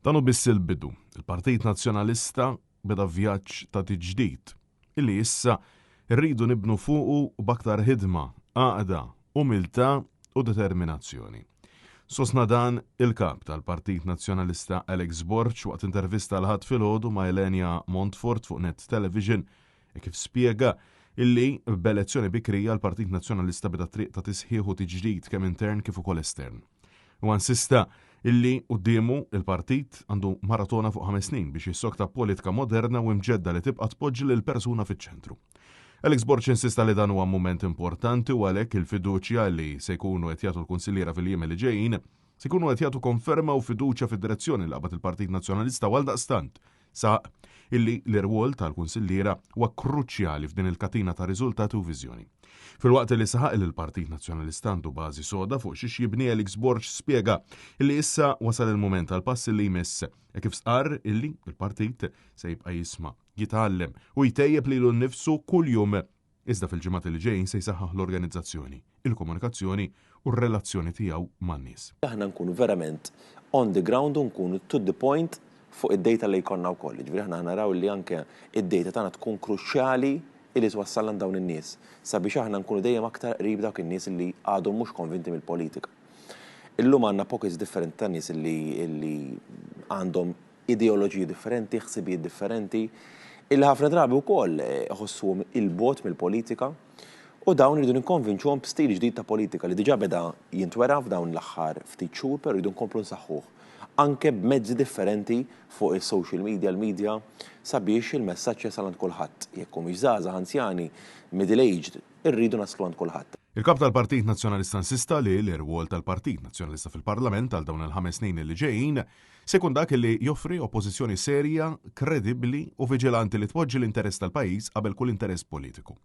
Tanu biss il-bidu, il-Partit Nazzjonalista beda vjaġġ ta' tiġdid, illi issa rridu nibnu fuqu u b'aktar ħidma, għaqda, umiltà u determinazzjoni. Sosna dan il-kap tal-Partit Nazzjonalista Alex Borch waqt intervista l-ħadd filgħodu ma' Elenia Montfort fuq Net Television kif spjega illi b'elezzjoni bikrija l-Partit Nazzjonalista beda triq ta' tisħiħ u tiġdid kemm intern kif ukoll estern. U insista illi qudiemu il-partit għandu maratona fuq 5 snin biex jissokta politika moderna u mġedda li tibqa' tpoġġi lil persuna fiċ-ċentru. Alex Borch insista li dan huwa mument importanti u għalhekk il-fiduċja li se jkunu qed jagħtu l-kunsilliera fil-jiem li ġejjin se jkunu qed jagħtu konferma u fiduċja fid-direzzjoni li qabad il-Partit Nazzjonalista għal daqstant saq illi l-irwol tal-kunsilliera huwa kruċjali f'din il-katina ta' riżultati u viżjoni. Fil-waqt li saħaq li l-Partit Nazzjonalista għandu bażi soda fuq xiex jibni Alex Borch spjega illi issa wasal il-moment tal-pass li jmiss kif sqar illi il-partit se jibqa' jisma' jitgħallem u jtejjeb lilu nnifsu kuljum iżda fil-ġimgħat li ġejjin se jsaħħaħ l-organizzazzjoni, il-komunikazzjoni u r-relazzjoni tiegħu man-nies. Aħna nkunu verament on the ground u nkunu to the point fuq id-data li jkollna wkoll. Ġifieri aħna naraw li anke id-data tagħna tkun kruċjali illi twassalna dawn in-nies sabiex aħna nkunu dejjem aktar qrib dawk in-nies li għadhom mhux konvinti mill-politika. Illum għandna pockets differenti ta' nies illi għandhom ideoloġiji differenti, ħsibijiet differenti, illi ħafna drabi wkoll ħossuhom il-bot mill-politika u dawn iridu nikkonvinċuhom b'stil ġdid ta' politika li diġà beda jintwera f'dawn l-aħħar ftit xhur però rridu nkomplu nsaħħuh anke b'mezzi differenti fuq is-social media, l-media, sabiex il-messaġġ jasal għand kulħadd. Jekk mhux żgħażagħ anzjani, middle aged, irridu naslu għand kulħadd. Il-kap tal-Partit Nazzjonalista insista li l-irwol tal-Partit Nazzjonalista fil-Parlament għal dawn il-5 snin li ġejjin sekun dak li joffri oppożizzjoni serja, kredibbli u viġilanti li tpoġġi l-interess tal-pajjiż qabel kull interess politiku.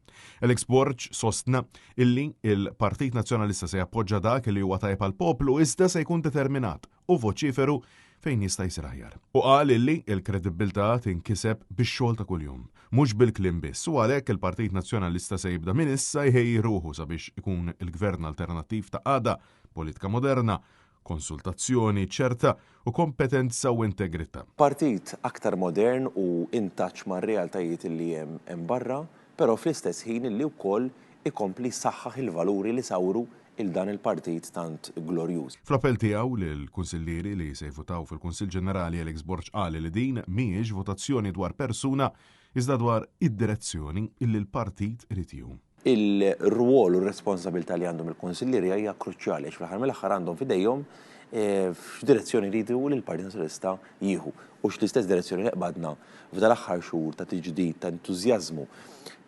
Alex Borch sostna illi il-Partit Nazzjonalista se jappoġġa dak li huwa tajjeb għall-poplu iżda se jkun determinat u voċiferu fejn jista' jsir aħjar. U qal illi l-kredibilità tinkiseb bix-xogħol ta' kuljum, mhux bil-kliem biss, u għalhekk il-Partit Nazzjonalista se jibda minn issa jħejji ruħu sabiex ikun il-gvern alternattiv ta' għada, politika moderna, konsultazzjoni ċerta u kompetenza u integrità. Partit aktar modern u intaċ mar-realtajiet li hemm barra, però fl-istess ħin illi wkoll ikompli saħħaħ il-valuri li sawru il-dan il-partit tant glorjuż. Fl-appell tiegħu lill-kunsillieri li se jvutaw fil-Kunsill Ġenerali Alex Borch qal li din mhijiex votazzjoni dwar persuna iżda dwar id-direzzjoni illi l-partit irid jieħu. Il-rwol u r-responsabilità li għandhom il-kunsillieri hija kruċjali għax fl-aħħar mill-aħħar għandhom f'idejhom f'direzzjoni jridu li l-Partit Nazzjonalista jieħu u x'l-istess direzzjoni li qbadna f'dal-aħħar xhur ta' tiġdid, ta' entużjażmu,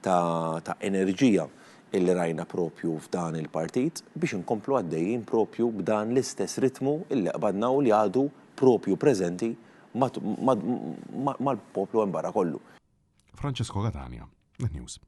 ta' enerġija illi rajna propju f'dan il-partit biex inkomplu għaddejjin propju b'dan l-istess ritmu illi qbadna u li għadu propju preżenti mal-poplu hemm barra kollu. Francesco Catania, Net News.